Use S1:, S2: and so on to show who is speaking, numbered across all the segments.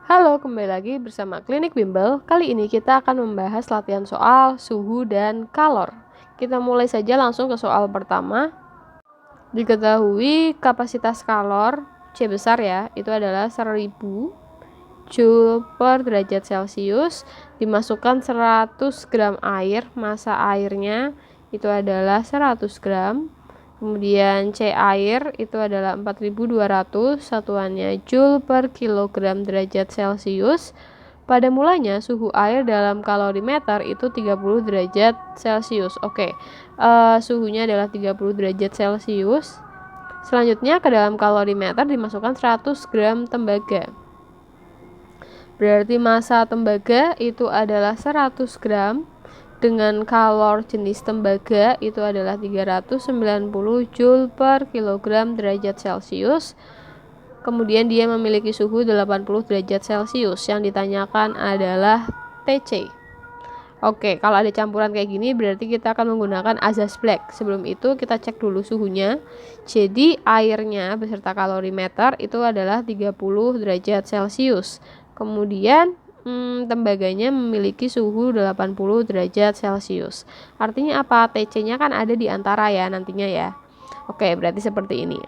S1: Halo, kembali lagi bersama Klinik Bimbel. Kali ini kita akan membahas latihan soal suhu dan kalor. Kita mulai saja langsung ke soal pertama. Diketahui kapasitas kalor C besar ya, itu adalah 1000 Joule per derajat Celcius. Dimasukkan 100 gram air, massa airnya itu adalah 100 gram. Kemudian C air itu adalah 4200, satuannya Joule per kilogram derajat Celcius. Pada mulanya suhu air dalam kalorimeter itu 30 derajat Celcius. Oke, suhunya adalah 30 derajat Celcius. Selanjutnya ke dalam kalorimeter dimasukkan 100 gram tembaga. Berarti massa tembaga itu adalah 100 gram. Dengan kalor jenis tembaga itu adalah 390 Joule per kilogram derajat Celcius. Kemudian dia memiliki suhu 80 derajat Celcius. Yang ditanyakan adalah TC. Oke, kalau ada campuran kayak gini berarti kita akan menggunakan azas black. Sebelum itu kita cek dulu suhunya. Jadi airnya beserta kalorimeter itu adalah 30 derajat Celcius. Kemudian tembaganya memiliki suhu 80 derajat Celcius. Artinya apa? TC-nya kan ada di antara ya nantinya ya. Oke, berarti seperti ini.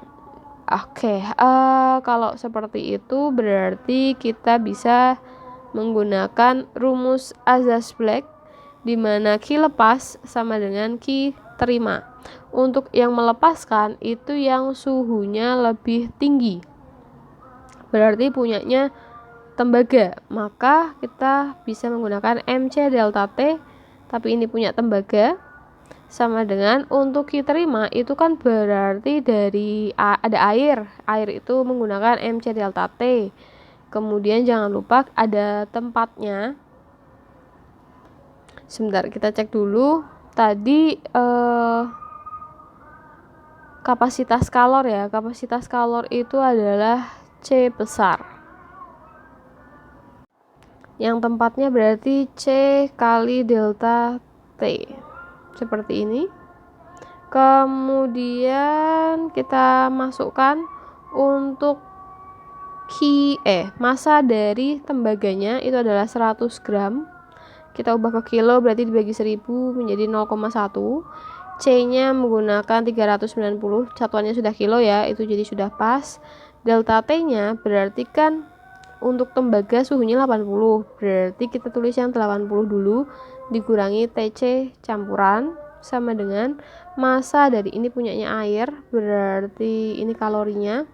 S1: Oke, kalau seperti itu berarti kita bisa menggunakan rumus azas black, di mana Q lepas sama dengan Q terima. Untuk yang melepaskan itu yang suhunya lebih tinggi, berarti punyanya tembaga, maka kita bisa menggunakan MC delta T, tapi ini punya tembaga, sama dengan untuk Q terima itu kan berarti dari ada air itu menggunakan MC delta T. Kemudian jangan lupa ada tempatnya. Sebentar, kita cek dulu tadi kapasitas kalor ya. Kapasitas kalor itu adalah C besar. Yang tempatnya berarti C kali delta T. Seperti ini. Kemudian kita masukkan untuk massa dari tembaganya itu adalah 100 gram. Kita ubah ke kilo berarti dibagi 1000 menjadi 0,1. C-nya menggunakan 390, satuannya sudah kilo ya, itu jadi sudah pas. Delta T-nya berarti kan untuk tembaga suhunya 80, berarti kita tulis yang 80 dulu dikurangi TC campuran sama dengan massa dari ini punyanya air, berarti ini kalorinya.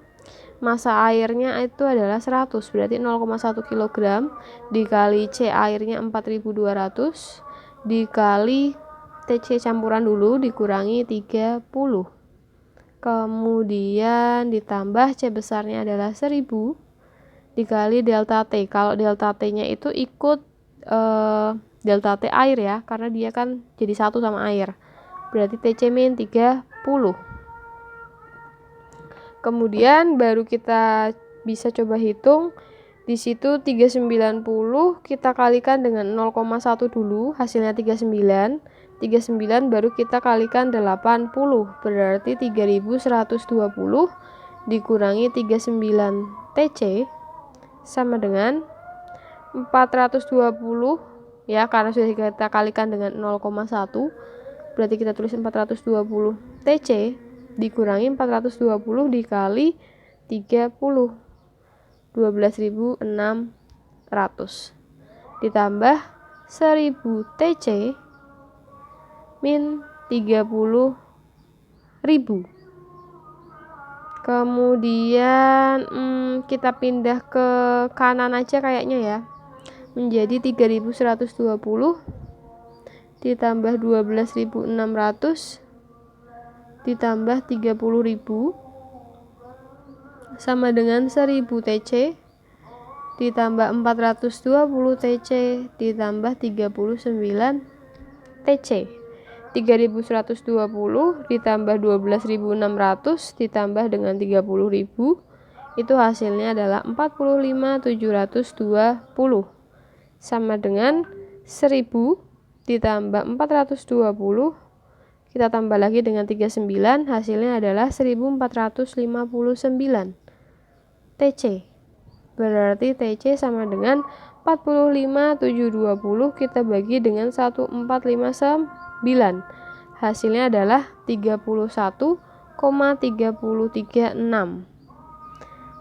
S1: Massa airnya itu adalah 100, berarti 0,1 kg dikali C airnya 4200 dikali TC campuran dulu dikurangi 30. Kemudian ditambah C besarnya adalah 1000 dikali delta T. Kalau delta T-nya itu ikut delta T air ya, karena dia kan jadi satu sama air. Berarti TC min 30. Kemudian baru kita bisa coba hitung. Di situ 390 kita kalikan dengan 0,1 dulu, hasilnya 39. 39 baru kita kalikan 80, berarti 3120 dikurangi 39 TC sama dengan 420 ya, karena sudah kita kalikan dengan 0,1 berarti kita tulis 420 TC dikurangi 420 dikali 30, 12.600 ditambah 1000 TC min 30.000. Kemudian kita pindah ke kanan aja kayaknya ya, menjadi 3120 ditambah 12.600 ditambah 30.000 sama dengan 1000 TC ditambah 420 TC ditambah 39 TC. 3120 ditambah 12.600 ditambah dengan 30.000 itu hasilnya adalah 45.720 sama dengan 1000 ditambah 420 kita tambah lagi dengan 39, hasilnya adalah 1459 TC. Berarti TC sama dengan 45.720 kita bagi dengan 1459. Hasilnya adalah 31,336.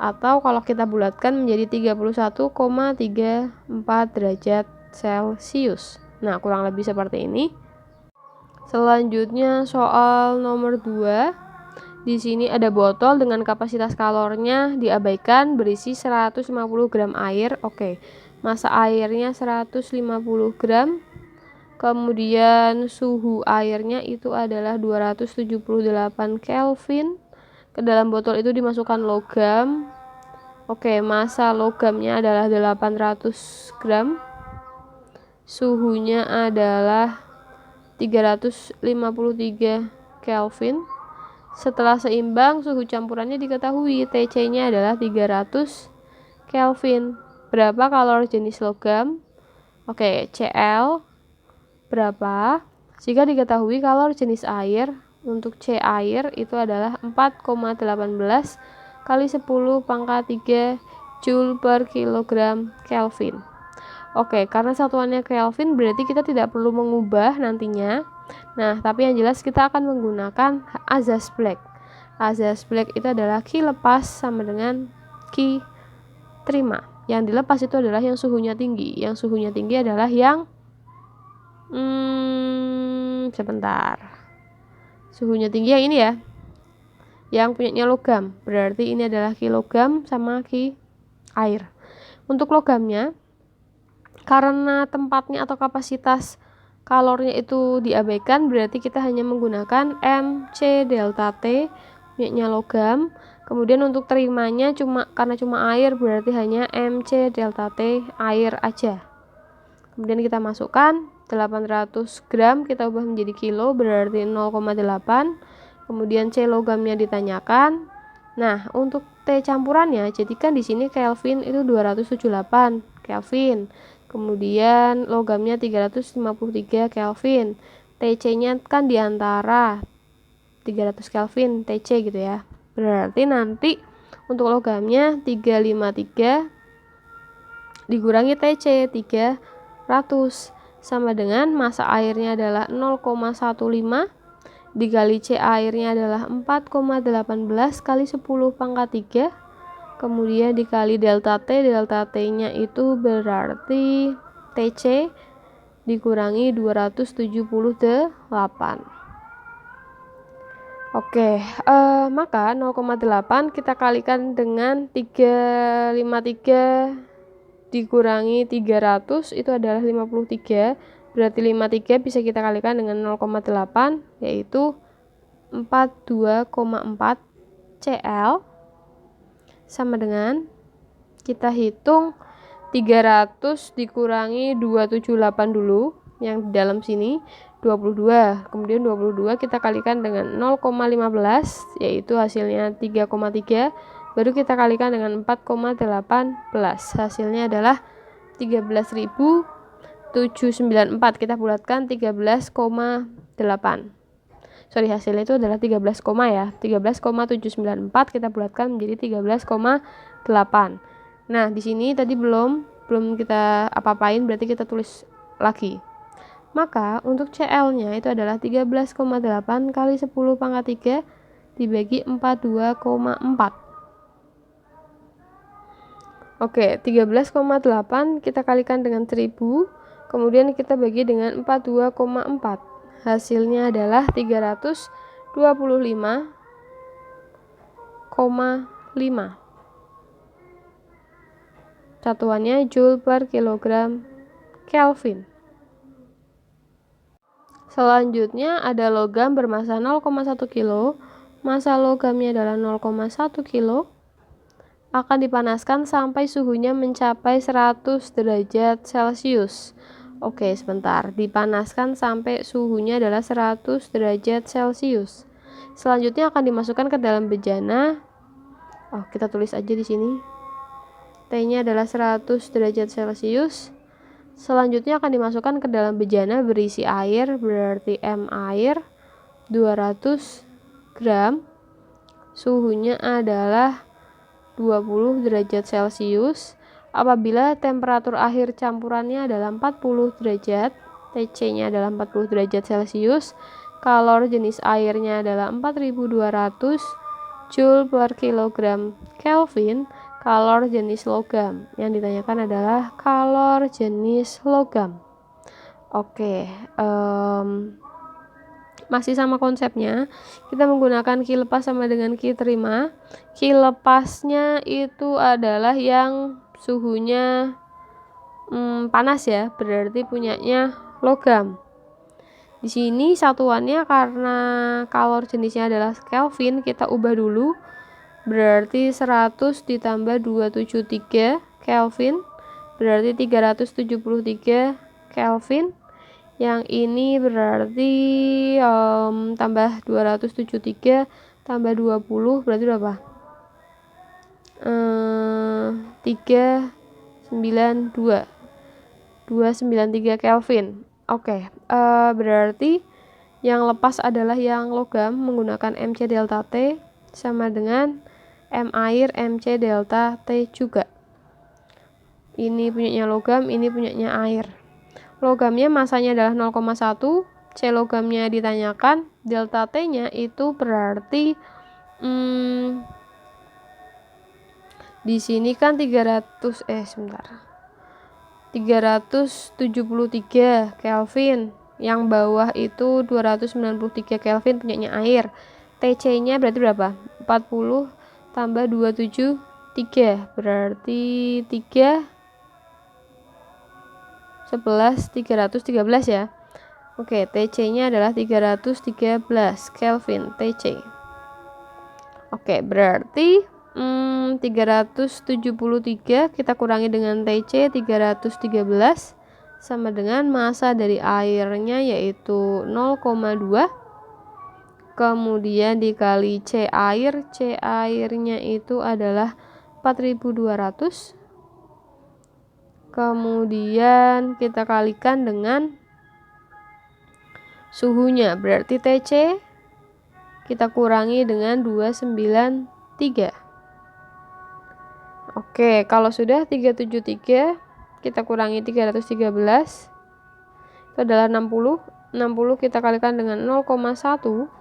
S1: Atau kalau kita bulatkan menjadi 31,34 derajat Celcius. Nah, kurang lebih seperti ini. Selanjutnya soal nomor 2. Di sini ada botol dengan kapasitas kalornya diabaikan berisi 150 gram air. Oke. Massa airnya 150 gram. Kemudian suhu airnya itu adalah 278 Kelvin. Ke dalam botol itu dimasukkan logam. Oke, massa logamnya adalah 800 gram. Suhunya adalah 353 Kelvin. Setelah seimbang, suhu campurannya diketahui. TC-nya adalah 300 Kelvin. Berapa kalori jenis logam? Oke, Cl berapa? Jika diketahui kalori jenis air, untuk C air itu adalah 4,18 kali 10 pangkat 3 Joule per kilogram Kelvin. Oke, karena satuannya Kelvin berarti kita tidak perlu mengubah nantinya. Nah, tapi yang jelas kita akan menggunakan azas Black. Azas Black itu adalah Q lepas sama dengan Q terima. Yang dilepas itu adalah yang suhunya tinggi. Yang suhunya tinggi adalah yang sebentar. Suhunya tinggi yang ini ya. Yang punyanya logam. Berarti ini adalah kilogam sama Q air. Untuk logamnya, karena tempatnya atau kapasitas kalornya itu diabaikan, berarti kita hanya menggunakan MC delta T punyanya logam. Kemudian untuk terimanya karena cuma air, berarti hanya MC delta T air aja. Kemudian kita masukkan 800 gram, kita ubah menjadi kilo, berarti 0,8. Kemudian C logamnya ditanyakan. Nah, untuk T campurannya, jadikan di sini Kelvin itu 278 Kelvin. Kemudian logamnya 353 Kelvin. TC-nya kan diantara 300 Kelvin TC gitu ya. Berarti nanti untuk logamnya 353 dikurangi TC 300 sama dengan massa airnya adalah 0,15 dikali C airnya adalah 4,18 kali 10 pangkat 3. Kemudian dikali delta T-nya itu berarti TC dikurangi 278. Oke, maka 0,8 kita kalikan dengan 353 dikurangi 300 itu adalah 53. Berarti 53 bisa kita kalikan dengan 0,8 yaitu 42,4 Cl sama dengan kita hitung 300 dikurangi 278 dulu yang di dalam sini 22. Kemudian 22 kita kalikan dengan 0,15 yaitu hasilnya 3,3. Baru kita kalikan dengan 4,18. Hasilnya adalah 13.794. Kita bulatkan 13,8. Hasilnya itu adalah 13, ya. 13,794 kita bulatkan menjadi 13,8. Nah, di sini tadi belum kita apa-apain, berarti kita tulis lagi. Maka untuk CL-nya itu adalah 13,8 kali 10 pangkat 3 dibagi 42,4. Oke, 13,8 kita kalikan dengan 1000, kemudian kita bagi dengan 42,4. Hasilnya adalah 325,5. Satuannya Joule per kilogram Kelvin. Selanjutnya ada logam bermassa 0,1 kilo. Massa logamnya adalah 0,1 kilo. Akan dipanaskan sampai suhunya mencapai 100 derajat Celcius. Oke, sebentar. Dipanaskan sampai suhunya adalah 100 derajat Celcius. Selanjutnya akan dimasukkan ke dalam bejana. Kita tulis aja di sini. T-nya adalah 100 derajat Celcius. Selanjutnya akan dimasukkan ke dalam bejana berisi air, berarti M air 200 gram. Suhunya adalah 20 derajat Celcius. Apabila temperatur akhir campurannya adalah 40 derajat, TC-nya adalah 40 derajat Celcius, kalor jenis airnya adalah 4200 Joule per kilogram Kelvin, kalor jenis logam. Yang ditanyakan adalah kalor jenis logam. Oke, masih sama konsepnya. Kita menggunakan ki lepas sama dengan ki terima. Ki lepasnya itu adalah yang suhunya panas ya, berarti punyanya logam. Di sini satuannya karena kalor jenisnya adalah Kelvin, kita ubah dulu. Berarti 100 ditambah 273 Kelvin, berarti 373 Kelvin. Yang ini berarti tambah 273 tambah 20 berarti berapa? 293 Kelvin. Oke, berarti yang lepas adalah yang logam menggunakan Mc delta T sama dengan M air Mc delta T juga. Ini punyanya logam, ini punyanya air. Logamnya masanya adalah 0,1, C logamnya ditanyakan, delta T-nya itu berarti di sini kan 373 Kelvin. Yang bawah itu 293 Kelvin punyanya air. TC-nya berarti berapa? 40 tambah 273 berarti 313 ya. Oke, TC-nya adalah 313 Kelvin TC. Oke, berarti 373 kita kurangi dengan TC 313 sama dengan massa dari airnya yaitu 0,2, kemudian dikali C airnya itu adalah 4200, kemudian kita kalikan dengan suhunya, berarti TC kita kurangi dengan 293. Oke, kalau sudah 373 kita kurangi 313 itu adalah 60. 60 kita kalikan dengan 0,1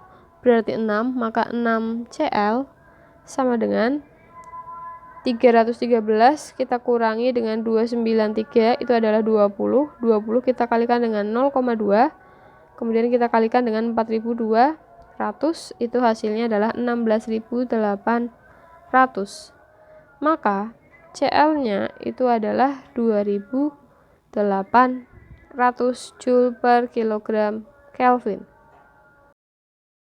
S1: berarti 6, maka 6 Cl sama dengan 313 kita kurangi dengan 293 itu adalah 20. 20 kita kalikan dengan 0,2, kemudian kita kalikan dengan 4200, itu hasilnya adalah 16.800. Maka Cl-nya itu adalah 2800 Joule per kilogram Kelvin.